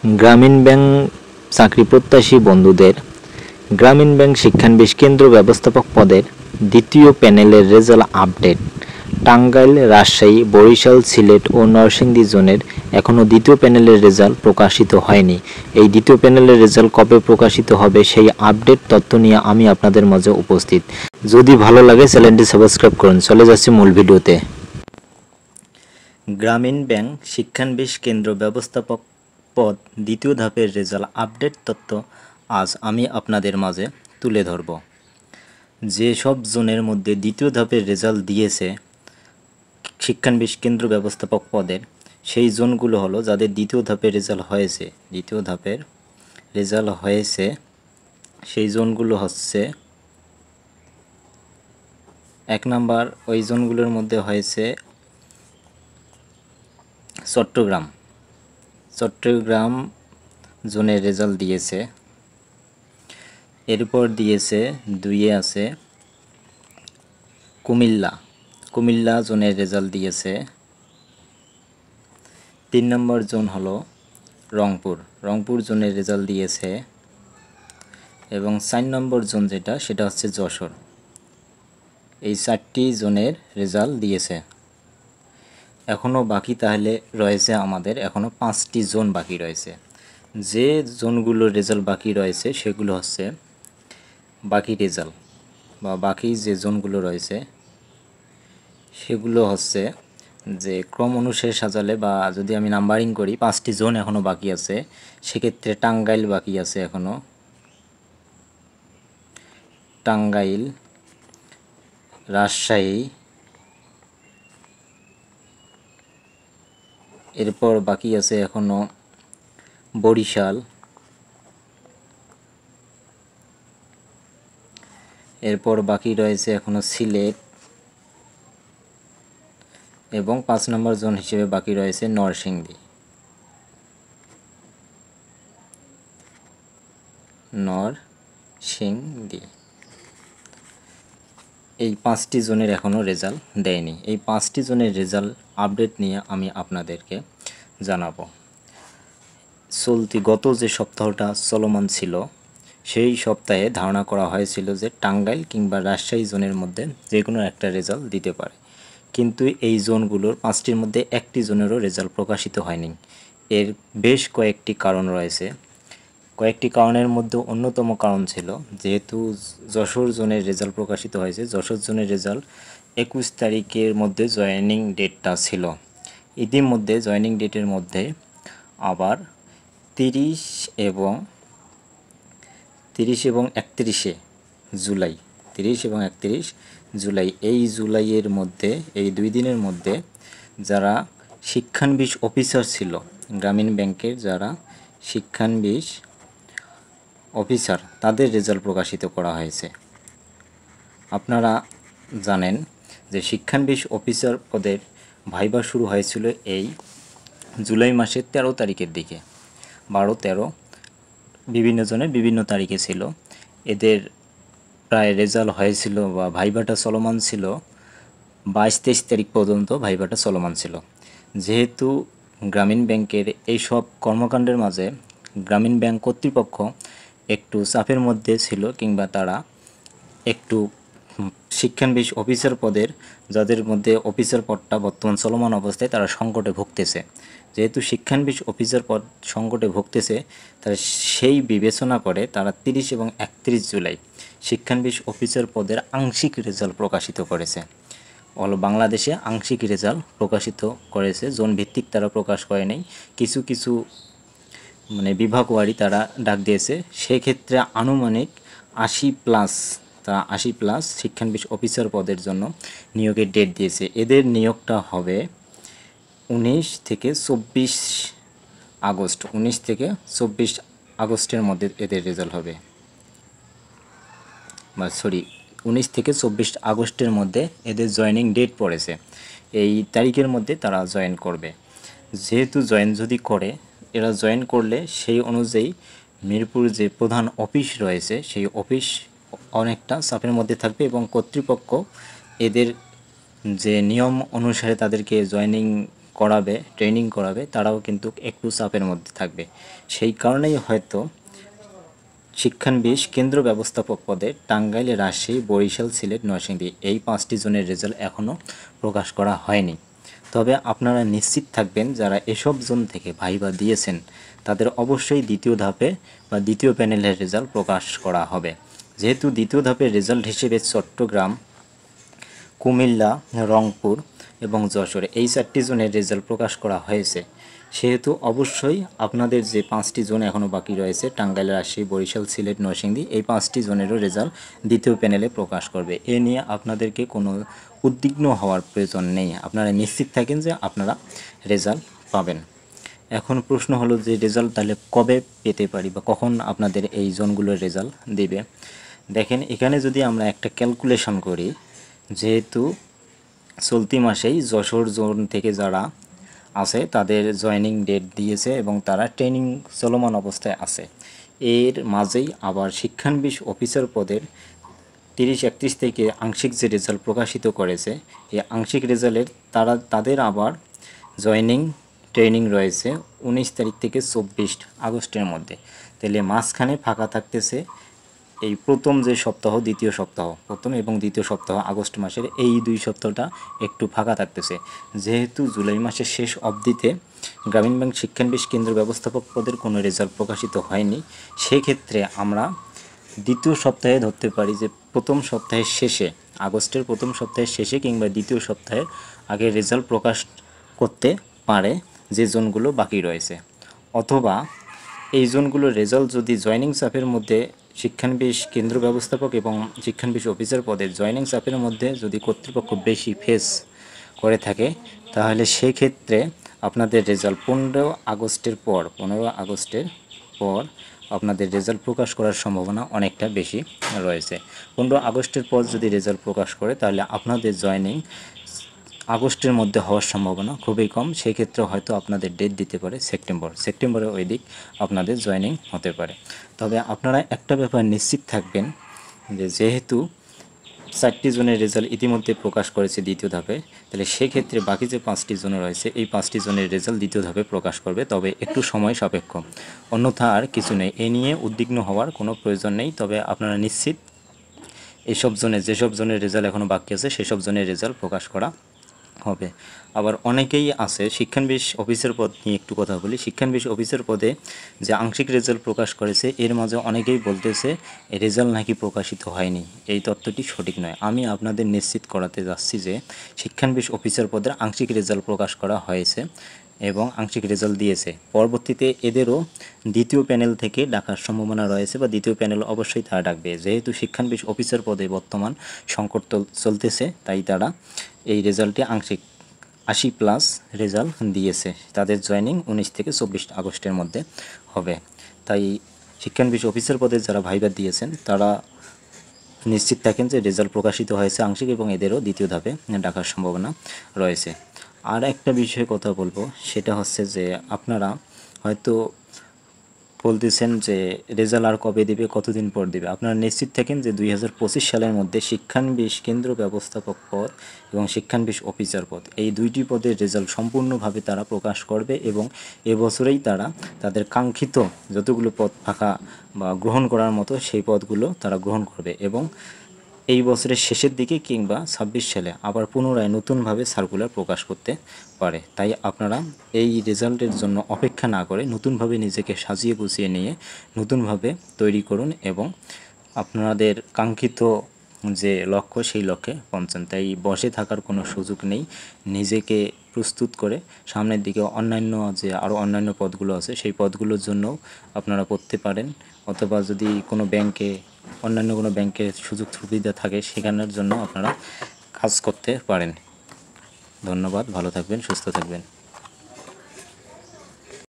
গ্রামীণ ব্যাংক চাকরি প্রত্যাশী বন্ধুদের গ্রামীণ ব্যাংক শিক্ষানবিশ কেন্দ্র ব্যবস্থাপক পদের দ্বিতীয় প্যানেলের রেজাল্ট আপডেট। টাঙ্গাইল, রাজশাহী, বরিশাল, সিলেট ও নরসিংদী জোনের এখনও দ্বিতীয় প্যানেলের রেজাল্ট প্রকাশিত হয়নি। এই দ্বিতীয় প্যানেলের রেজাল্ট কবে প্রকাশিত হবে সেই আপডেট তথ্য নিয়ে আমি আপনাদের মাঝে উপস্থিত। যদি ভালো লাগে চ্যানেলটি সাবস্ক্রাইব করুন। চলে যাচ্ছি মূল ভিডিওতে। গ্রামীণ ব্যাংক শিক্ষানবিশ কেন্দ্র ব্যবস্থাপক পদ দ্বিতীয় ধাপের রেজাল্ট আপডেট তথ্য আজ আমি আপনাদের মাঝে তুলে ধরব। যেসব জোনের মধ্যে দ্বিতীয় ধাপের রেজাল্ট দিয়েছে শিক্ষানবিশ কেন্দ্র ব্যবস্থাপক পদের, সেই জোনগুলো হলো যাদের দ্বিতীয় ধাপের রেজাল্ট হয়েছে সেই জোনগুলো হচ্ছে 1 নাম্বার। ওই জোনগুলোর মধ্যে হয়েছে চট্টগ্রাম জোনের রেজাল্ট দিয়েছে। এরপর দিয়েছে 2-এ আছে কুমিল্লা জোনের রেজাল্ট দিয়েছে। 3 নম্বর জোন হলো রংপুর জোনের রেজাল্ট দিয়েছে। এবং 4 নম্বর জোন সেটা হচ্ছে যশোর। এই 4টি জোনের রেজাল্ট দিয়েছে। এখনও বাকি তাহলে রয়েছে আমাদের এখনও 5টি জোন বাকি রয়েছে। যে জোনগুলোর রেজাল্ট বাকি রয়েছে সেগুলো হচ্ছে বাকি যে জোনগুলো রয়েছে সেগুলো হচ্ছে যে ক্রম অনুসারে সাজালে বা যদি আমি নাম্বারিং করি 5টি জোন এখনও বাকি আছে। সেক্ষেত্রে টাঙ্গাইল বাকি আছে এখনও, রাজশাহী, এরপর বাকি আছে এখনও বরিশাল, এরপর বাকি রয়েছে এখনও সিলেট এবং 5 নম্বর জোন হিসেবে বাকি রয়েছে নরসিংদী। এই 5টি জোনের এখনও রেজাল্ট দেয়নি। এই 5টি জোনের রেজাল্ট আপডেট নিয়ে আমি আপনাদেরকে জানাবো। গত যে সপ্তাহটা চলমান ছিল সেই সপ্তাহে ধারণা করা হয়েছিল যে টাঙ্গাইল কিংবা রাজশাহী জোনের মধ্যে যে কোনো একটা রেজাল্ট দিতে পারে, কিন্তু এই জোনগুলোর 5টির মধ্যে একটি জোনেরও রেজাল্ট প্রকাশিত হয়নি। এর বেশ কয়েকটি কারণ রয়েছে। কয়েকটি কারণের মধ্যে অন্যতম কারণ ছিল যেহেতু যশোর জোনের রেজাল্ট প্রকাশিত হয়েছে, যশোর জোনের রেজাল্ট 21 তারিখের মধ্যে জয়েনিং ডেটটা ছিল। ইতিমধ্যে জয়েনিং ডেটের মধ্যে আবার 30 এবং 31 জুলাই এই জুলাইয়ের মধ্যে, এই 2 দিনের মধ্যে যারা শিক্ষানবিশ অফিসার ছিল, গ্রামীণ ব্যাংকের যারা শিক্ষানবিশ অফিসার, তাদের রেজাল্ট প্রকাশিত করা হয়েছে। আপনারা জানেন যে শিক্ষানবিশ অফিসার পদের ভাইবা শুরু হয়েছিল এই জুলাই মাসের 13 তারিখের দিকে। 12-13 বিভিন্ন জনে বিভিন্ন তারিখে ছিল। এদের প্রায় রেজাল্ট হয়েছিল বা ভাইবাটা চলমান ছিল 22-23 তারিখ পর্যন্ত ভাইবাটা চলমান ছিল। যেহেতু গ্রামীণ ব্যাংকের এইসব কর্মকাণ্ডের মাঝে গ্রামীণ ব্যাংক কর্তৃপক্ষ একটু চাপের মধ্যে ছিল, কিংবা তারা একটু শিক্ষানবিশ অফিসার পদের যাদের মধ্যে অফিসার পদটা বর্তমান চলমান অবস্থায় তারা সংকটে ভুগতেছে। যেহেতু শিক্ষানবিশ অফিসার পদ সংকটে ভুগতেছে, তারা সেই বিবেচনা করে তারা 30 এবং 31 জুলাই শিক্ষানবিশ অফিসার পদের আংশিক রেজাল্ট প্রকাশিত করেছে। বাংলাদেশে আংশিক রেজাল্ট প্রকাশিত করেছে, জোন ভিত্তিক তারা প্রকাশ করে নেই। কিছু বিভাগ ওয়ারি তারা ডাক দিয়েছে। সেক্ষেত্রে আনুমানিক 80+ শিক্ষানবিশ অফিসার পদের জন্য নিয়োগের ডেট দিয়েছে। এদের নিয়োগটা হবে 19 থেকে 24 আগস্টের মধ্যে এদের রেজাল্ট হবে। 19 থেকে 24 আগস্টের মধ্যে এদের জয়েনিং ডেট পড়েছে। এই তারিখের মধ্যে তারা জয়েন করবে। যেহেতু এরা জয়েন করলে সেই অনুযায়ী মিরপুর যে প্রধান অফিস রয়েছে সেই অফিস অনেকটা চাপের মধ্যে থাকবে এবং কর্তৃপক্ষ এদের যে নিয়ম অনুসারে তাদেরকে জয়েনিং করাবে, ট্রেনিং করাবে, তারাও কিন্তু একটু চাপের মধ্যে থাকবে। সেই কারণেই হয়তো শিক্ষানবিশ কেন্দ্র ব্যবস্থাপক পদে টাঙ্গাইল, রাজশাহী, বরিশাল, সিলেট, নরসিংদী এই 5টি জনের রেজাল্ট এখনও প্রকাশ করা হয়নি। তবে আপনারা নিশ্চিত থাকবেন যারা এসব জোন থেকে ভাইবা দিয়েছেন তাদের অবশ্যই দ্বিতীয় ধাপে বা দ্বিতীয় প্যানেলের রেজাল্ট প্রকাশ করা হবে। যেহেতু দ্বিতীয় ধাপের রেজাল্ট হিসেবে চট্টগ্রাম, কুমিল্লা, রংপুর এবং যশোর এই 4টি জোনের রেজাল্ট প্রকাশ করা হয়েছে, সেহেতু অবশ্যই আপনাদের যে 5টি জোন এখনও বাকি রয়েছে টাঙ্গাইল, রাজশাহী, বরিশাল, সিলেট, নরসিংদী এই 5টি জোনেরও রেজাল্ট দ্বিতীয় প্যানেলে প্রকাশ করবে। এ নিয়ে আপনাদেরকে কোনো উদ্বিগ্ন হওয়ার প্রয়োজন নেই, আপনারা নিশ্চিত থাকেন যে আপনারা রেজাল্ট পাবেন। এখন প্রশ্ন হলো যে রেজাল্ট তাহলে কবে পেতে পারি বা কখন আপনাদের এই জোনগুলোর রেজাল্ট দেবে। দেখেন এখানে যদি আমরা একটা ক্যালকুলেশন করি, যেহেতু চলতি মাসেই যশোর জোন থেকে যারা আছে তাদের জয়েনিং ডেট দিয়েছে এবং তারা ট্রেনিং চলমান অবস্থায় আছে, এর মাঝেই আবার শিক্ষানবিশ অফিসার পদের 30-31 থেকে আংশিক যে রেজাল্ট প্রকাশিত করেছে, এই আংশিক রেজাল্টের তাদের আবার জয়েনিং ট্রেনিং রয়েছে 19 তারিখ থেকে 24 আগস্টের মধ্যে। তাহলে মাঝখানে ফাঁকা থাকতেছে এই প্রথম যে সপ্তাহ, দ্বিতীয় সপ্তাহ, প্রথম এবং দ্বিতীয় সপ্তাহ আগস্ট মাসের এই 2 সপ্তাহটা একটু ফাঁকা থাকতেছে। যেহেতু জুলাই মাসের শেষ অবধিতে গ্রামীণ ব্যাংক শিক্ষানবিশ কেন্দ্র ব্যবস্থাপক পদের কোনো রেজাল্ট প্রকাশিত হয়নি, সেক্ষেত্রে আমরা দ্বিতীয় সপ্তাহে ধরতে পারি যে প্রথম সপ্তাহের শেষে, আগস্টের প্রথম সপ্তাহের শেষে কিংবা দ্বিতীয় সপ্তাহের আগে রেজাল্ট প্রকাশ করতে পারে যে জোনগুলো বাকি রয়েছে। অথবা এই জোনগুলোর রেজাল্ট যদি জয়েনিং চাপের মধ্যে শিক্ষানবিশ কেন্দ্র ব্যবস্থাপক এবং শিক্ষানবিশ অফিসার পদের জয়েনিং চাপের মধ্যে যদি কর্তৃপক্ষ বেশি ফেস করে থাকে, তাহলে সেক্ষেত্রে আপনাদের রেজাল্ট 15 আগস্টের পর আপনাদের রেজাল্ট প্রকাশ করার সম্ভাবনা অনেকটা বেশি রয়েছে। 15 আগস্টের পর যদি রেজাল্ট প্রকাশ করে তাহলে আপনাদের জয়েনিং আগস্টের মধ্যে হওয়ার সম্ভাবনা খুবই কম। সেক্ষেত্রে হয়তো আপনাদের ডেট দিতে পারে সেপ্টেম্বরের ওই দিক আপনাদের জয়েনিং হতে পারে। তবে আপনারা একটা ব্যাপার নিশ্চিত থাকবেন যে যেহেতু 4টি জোনের রেজাল্ট ইতিমধ্যে প্রকাশ করেছে দ্বিতীয় ধাপে, তাহলে সেক্ষেত্রে বাকি যে 5টি জোন রয়েছে এই 5টি জোনের রেজাল্ট দ্বিতীয় ধাপে প্রকাশ করবে, তবে একটু সময় সাপেক্ষ, অন্যথা আর কিছু নেই। এ নিয়ে উদ্বিগ্ন হওয়ার কোনো প্রয়োজন নেই। তবে আপনারা নিশ্চিত যেসব জোনের রেজাল্ট এখনও বাকি আছে সেসব জোনের রেজাল্ট প্রকাশ করা হবে। আবার অনেকেই আছে শিক্ষানবিশ অফিসার পদ নিয়ে একটু কথা বলি। শিক্ষানবিশ অফিসার পদে যে আংশিক রেজাল্ট প্রকাশ করেছে এর মাঝে অনেকেই বলতেছে রেজাল্ট নাকি প্রকাশিত হয়নি। এই তথ্যটি সঠিক নয়। আমি আপনাদের নিশ্চিত করাতে যাচ্ছি যে শিক্ষানবিশ অফিসার পদের আংশিক রেজাল্ট প্রকাশ করা হয়েছে এবং আংশিক রেজাল্ট দিয়েছে। পরবর্তীতে এদেরও দ্বিতীয় প্যানেল থেকে ডাকার সম্ভাবনা রয়েছে বা দ্বিতীয় প্যানেল অবশ্যই তারা ডাকবে। যেহেতু শিক্ষানবিশ অফিসার পদে বর্তমান সংকট চলতেছে, তাই তারা এই রেজাল্টে আংশিক 80+ রেজাল্ট দিয়েছে। তাদের জয়েনিং 19 থেকে 24 আগস্টের মধ্যে হবে। তাই শিক্ষানবিশ অফিসার পদে যারা ভাইবা দিয়েছেন তারা নিশ্চিত থাকেন যে রেজাল্ট প্রকাশিত হয়েছে আংশিক এবং এদেরও দ্বিতীয় ধাপে ডাকার সম্ভাবনা রয়েছে। আর একটা বিষয়ে কথা বলবো, সেটা হচ্ছে যে আপনারা হয়তো বলতেছেন যে রেজাল্ট আর কবে দেবে, কতদিন পর দেবে। আপনারা নিশ্চিত থাকেন যে 2025 সালের মধ্যে শিক্ষানবিশ কেন্দ্র ব্যবস্থাপক পদ এবং শিক্ষানবিশ অফিসার পদ এই 2টি পদের রেজাল্ট সম্পূর্ণভাবে তারা প্রকাশ করবে এবং এবছরেই তারা তাদের কাঙ্ক্ষিত যতগুলো পদ ফাঁকা বা গ্রহণ করার মতো সেই পদগুলো তারা গ্রহণ করবে এবং এই বছরের শেষের দিকে কিংবা 26 সালে আবার পুনরায় নতুনভাবে সার্কুলার প্রকাশ করতে পারে। তাই আপনারা এই রেজাল্টের জন্য অপেক্ষা না করে নতুনভাবে নিজেকে সাজিয়ে গুছিয়ে নিয়ে নতুনভাবে তৈরি করুন এবং আপনাদের কাঙ্ক্ষিত যে লক্ষ্য সেই লক্ষ্যে পৌঁছান। তাই বসে থাকার কোনো সুযোগ নেই। নিজেকে প্রস্তুত করে সামনের দিকে অন্যান্য পদগুলো আছে সেই পদগুলোর জন্য আপনারা পড়তে পারেন, অথবা যদি অন্যান্য কোনো ব্যাংকের সুযোগ সুবিধা থাকে সেখানের জন্য আপনারা কাজ করতে পারেন। ধন্যবাদ, ভালো থাকবেন, সুস্থ থাকবেন।